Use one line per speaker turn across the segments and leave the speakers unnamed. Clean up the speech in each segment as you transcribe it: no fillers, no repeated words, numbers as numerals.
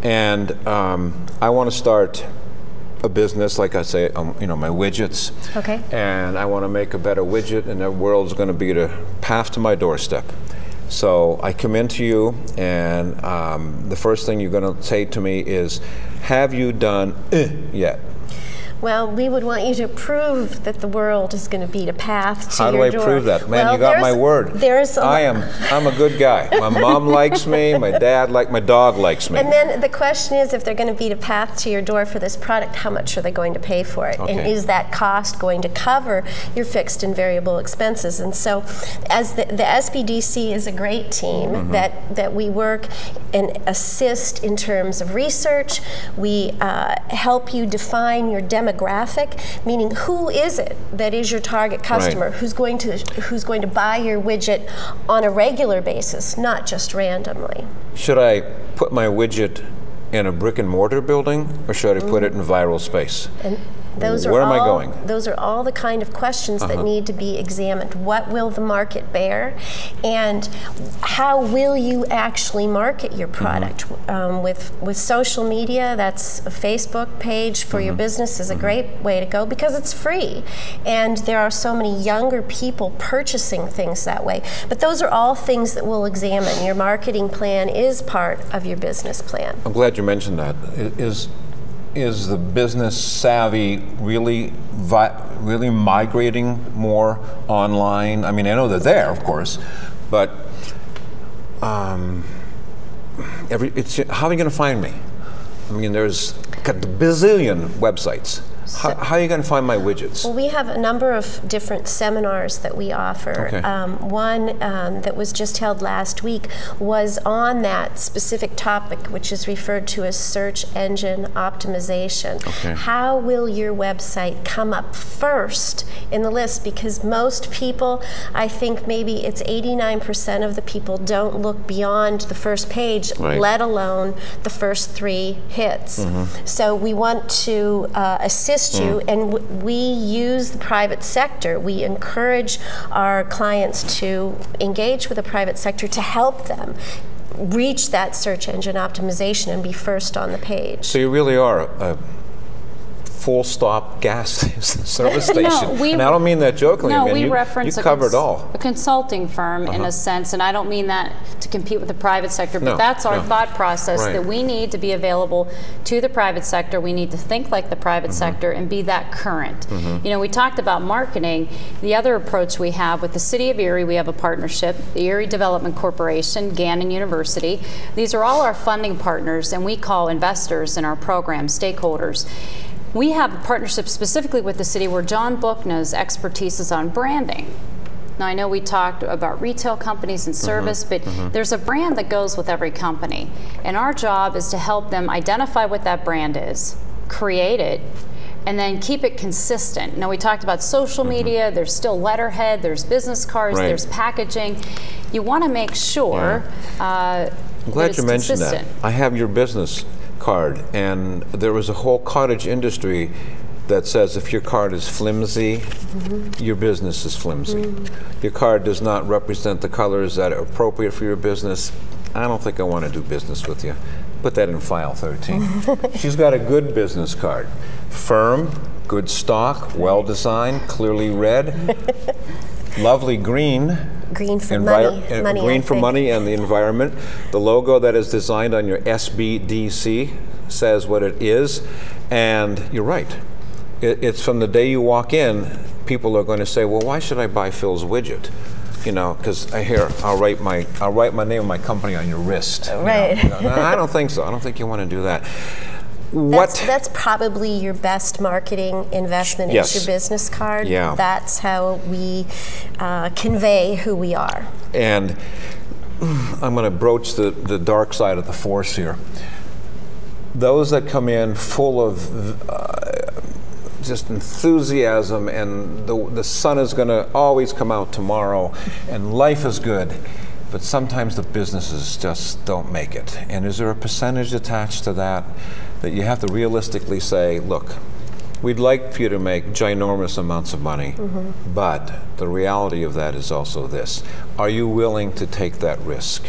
And I want to start a business, like I say, you know, my widgets.
Okay.
And I want to make a better widget, and the world's going to be the path to my doorstep. So I come into you, and the first thing you're going to say to me is, have you done yet?
Well, we would want you to prove that the world is going to be the path to your door.
How do I prove that? Man,
well,
you got my word. I'm a good guy. My mom likes me, my dog likes me.
And then the question is, if they're going to be the path to your door for this product, how much are they going to pay for it?
Okay.
And is that cost going to cover your fixed and variable expenses? And so as the SBDC is a great team that we work and assist in terms of research. We help you define your demographic, meaning who is it that is your target customer,
right,
who's going to buy your widget on a regular basis, not just randomly.
Should I put my widget in a brick and mortar building, or should I put it in viral space?
And those
Where am I going?
Those are all the kind of questions that need to be examined. What will the market bear, and how will you actually market your product? With social media, that's a Facebook page for your business is a great way to go because it's free, and there are so many younger people purchasing things that way. But those are all things that we'll examine. Your marketing plan is part of your business plan.
I'm glad you mentioned that. Is the business savvy really migrating more online? I mean, I know they're there, of course, but how are you going to find me? I mean, there's got a bazillion websites. How are you going to find my widgets?
Well, we have a number of different seminars that we offer.
Okay.
One that was just held last week was on that specific topic, which is referred to as search engine optimization.
Okay.
How will your website come up first in the list? Because most people, I think maybe it's 89% of the people don't look beyond the first page,
right,
let alone the first 3 hits. So we want to assist you, and we use the private sector. We encourage our clients to engage with the private sector to help them reach that search engine optimization and be first on the page.
So you really are a full-stop gas service station.
No,
and I don't mean that jokingly.
No,
I mean,
we reference
you covered all.
A consulting firm in a sense, and I don't mean that to compete with the private sector, but
No,
that's our
no.
thought process,
Right.
that we need to be available to the private sector. We need to think like the private sector and be that current. You know, we talked about marketing. The other approach we have with the City of Erie, we have a partnership, the Erie Development Corporation, Gannon University. These are all our funding partners, and we call investors in our program stakeholders. We have a partnership specifically with the city where John Buchna's expertise is on branding. Now, I know we talked about retail companies and service, but there's a brand that goes with every company. And our job is to help them identify what that brand is, create it, and then keep it consistent. Now, we talked about social media, there's still letterhead, there's business cards,
Right.
there's packaging. You want to make sure
I'm glad you mentioned
consistent.
that. I have your business card, and there was a whole cottage industry that says if your card is flimsy, your business is flimsy. Your card does not represent the colors that are appropriate for your business. I don't think I want to do business with you. Put that in file 13. She's got a good business card. Firm, good stock, well designed, clearly read, lovely green.
Green for money.
Green for money and the environment. The logo that is designed on your SBDC says what it is, and you're right. It's from the day you walk in, people are going to say, "Well, why should I buy Phil's widget?" You know, because I'll write my name of my company on your wrist.
Right.
You know? No, I don't think so. I don't think you want to do that.
That's probably your best marketing investment,
Yes.
is your business card.
Yeah.
That's how we convey who we are.
And I'm going to broach the dark side of the force here. Those that come in full of just enthusiasm, and the sun is going to always come out tomorrow, and life is good, but sometimes the businesses just don't make it. And is there a percentage attached to that you have to realistically say, look, we'd like for you to make ginormous amounts of money, but the reality of that is also this. Are you willing to take that risk?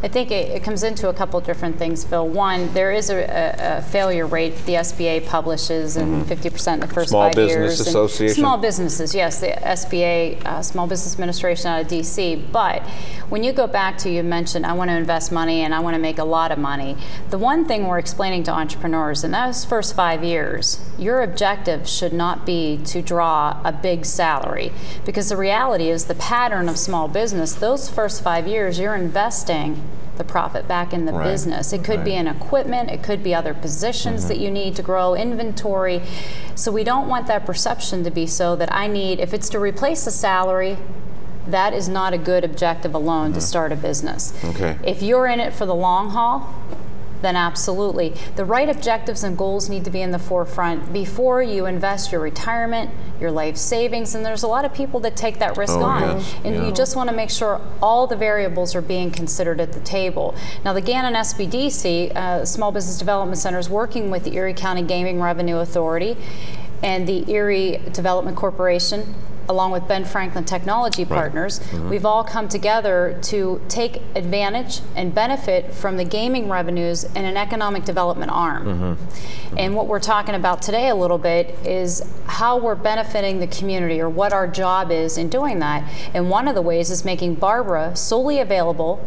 I think it comes into a couple different things, Phil. One, there is a failure rate the SBA publishes, and 50% in the first 5 years.
Small Business Association?
Small businesses, yes, the SBA, Small Business Administration out of DC. But when you go back to, you mentioned, I want to invest money and I want to make a lot of money. The one thing we're explaining to entrepreneurs in those first 5 years, your objective should not be to draw a big salary, because the reality is the pattern of small business, those first 5 years, you're investing the profit back in the business. It could be in equipment, it could be other positions that you need to grow, inventory. So we don't want that perception to be so that I need, if it's to replace a salary, that is not a good objective alone to start a business.
Okay.
If you're in it for the long haul, then absolutely. The right objectives and goals need to be in the forefront before you invest your retirement, your life savings, and there's a lot of people that take that risk on.
Yes.
And you just want to make sure all the variables are being considered at the table. Now the Gannon SBDC, Small Business Development Center, is working with the Erie County Gaming Revenue Authority and the Erie Development Corporation, along with Ben Franklin Technology Partners. We've all come together to take advantage and benefit from the gaming revenues in an economic development arm. And what we're talking about today a little bit is how we're benefiting the community, or what our job is in doing that. And one of the ways is making Barbara solely available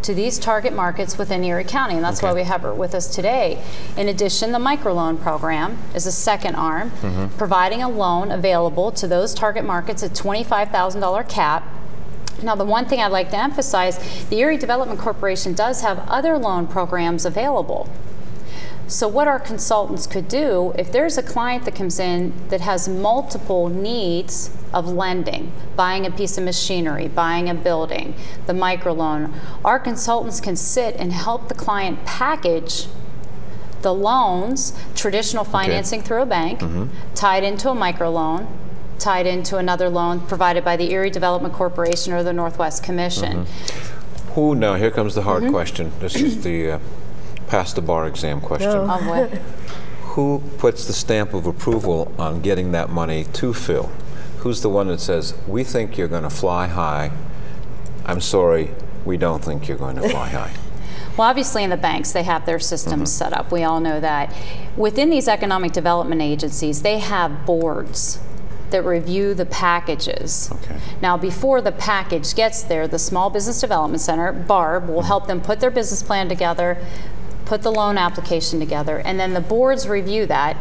to these target markets within Erie County, and that's why we have her with us today. In addition, the microloan program is a second arm, providing a loan available to those target markets at $25,000 cap. Now, the one thing I'd like to emphasize, the Erie Development Corporation does have other loan programs available. So what our consultants could do, if there's a client that comes in that has multiple needs of lending, buying a piece of machinery, buying a building, the microloan, our consultants can sit and help the client package the loans, traditional financing through a bank, tied into a microloan, tied into another loan provided by the Erie Development Corporation or the Northwest Commission.
Now here comes the hard question. This is the pass the bar exam question. Who puts the stamp of approval on getting that money to Phil? Who's the one that says, we think you're going to fly high? I'm sorry, we don't think you're going to fly high.
Well, obviously in the banks, they have their systems set up. We all know that. Within these economic development agencies, they have boards that review the packages. Now, before the package gets there, the Small Business Development Center, BARB, will help them put their business plan together, put the loan application together, and then the boards review that,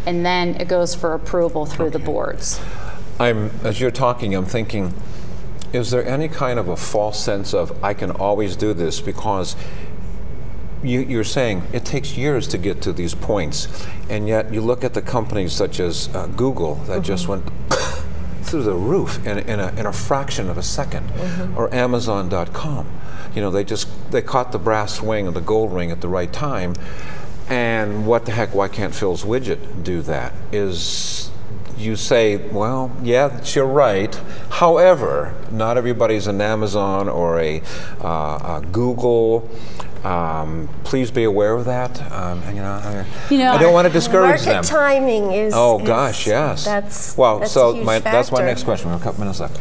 and then it goes for approval through the boards.
As you're talking, I'm thinking, is there any kind of a false sense of, I can always do this, because you're saying it takes years to get to these points, and yet you look at the companies such as Google that just went through the roof in a fraction of a second, or Amazon.com. You know, they caught the brass ring or the gold ring at the right time. And what the heck, why can't Phil's widget do that? Is you say, well, yeah, you're right. However, not everybody's an Amazon or a Google. Please be aware of that. I don't want to discourage them.
Market timing is.
Oh gosh, yes.
That's
so
a huge
that's my
factor.
next question. We have a couple minutes left.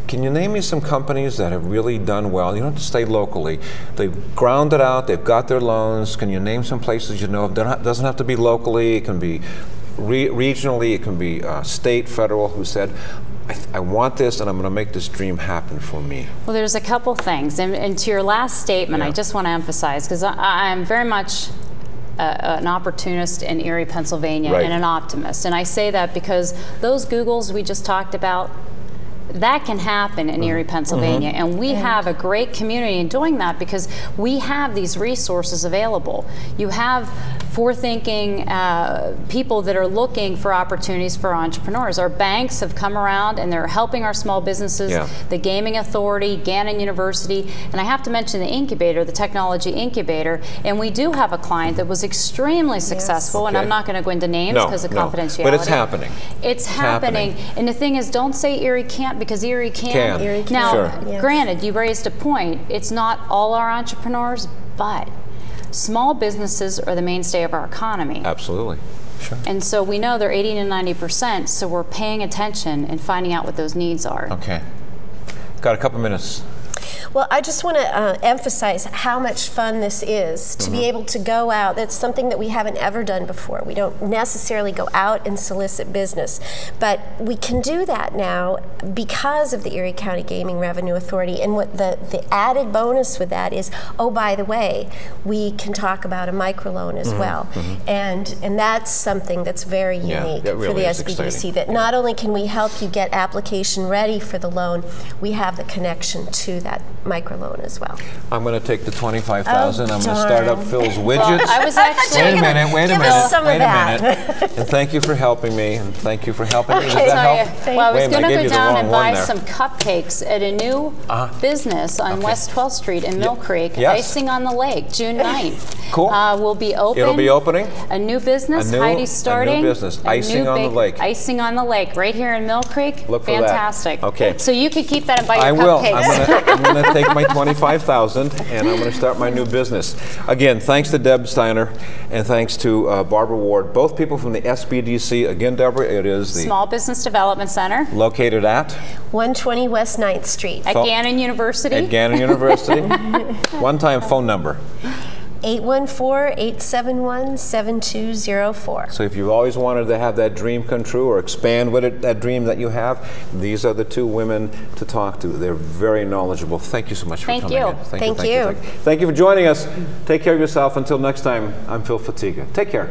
Can you name me some companies that have really done well? You don't have to stay locally. They've ground it out. They've got their loans. Can you name some places you know of? It doesn't have to be locally. It can be regionally. It can be state, federal, who said, I want this, and I'm going to make this dream happen for me.
Well, there's a couple things. And to your last statement, I just want to emphasize, because I'm very much an opportunist in Erie, Pennsylvania, and an optimist. And I say that because those Googles we just talked about, that can happen in Erie, Pennsylvania, and we have a great community in doing that because we have these resources available. You have forward-thinking people that are looking for opportunities for entrepreneurs. Our banks have come around and they're helping our small businesses, the Gaming Authority, Gannon University, and I have to mention the incubator, the technology incubator, and we do have a client that was extremely successful, and I'm not going to go into names because of confidentiality.
But it's happening.
It's happening. And the thing is, don't say Erie can't, because Erie can.
Erie can.
Now, granted, you raised a point. It's not all our entrepreneurs, but small businesses are the mainstay of our economy.
Absolutely. Sure.
And so we know they're 80 to 90%, so we're paying attention and finding out what those needs are.
Okay. Got a couple minutes.
Well, I just want to emphasize how much fun this is to be able to go out. That's something that we haven't ever done before. We don't necessarily go out and solicit business, but we can do that now because of the Erie County Gaming Revenue Authority. And what the added bonus with that is, oh, by the way, we can talk about a microloan as well. And that's something that's very unique
that really
for the
is
SBDC,
exciting.
that not only can we help you get application ready for the loan, we have the connection to that microloan as well.
I'm going to take the 25,000.
Oh,
I'm going to start up
darn.
Phil's widgets.
Well, I was actually
Wait a minute, wait a
Give
minute,
us some of
wait a
that.
minute. And thank you for helping me, and thank you for helping me. Does
Okay.
that help?
Well, I was
Wait a minute,
going
I
to
gave
go
you the
down
wrong
and
one
buy
there.
some cupcakes at a new business on West 12th Street in Mill Creek,
Yes.
Icing on the Lake, June 9th.
Cool.
Will be open.
It'll be opening?
A new business.
A new-
Heidi's
a new
starting.
business. Icing on the Lake.
Icing on the Lake, right here in Mill Creek.
Look for that.
Fantastic.
Okay.
So you can keep that and buy
I
your
will.
cupcakes.
I'm going to take my 25,000 and I'm going to start my new business. Again, thanks to Deb Steiner and thanks to Barbara Ward, both people from the SBDC. Again, Deborah, it is the
Small Business Development Center
located at
120 West 9th Street.
at Gannon University.
at Gannon University. One-time phone number.
814-871-7204.
So if you've always wanted to have that dream come true or expand that dream that you have, these are the two women to talk to. They're very knowledgeable. Thank you so much for
Thank
coming
you.
in.
Thank you.
Thank you for joining us. Take care of yourself. Until next time, I'm Phil Fatiga. Take care.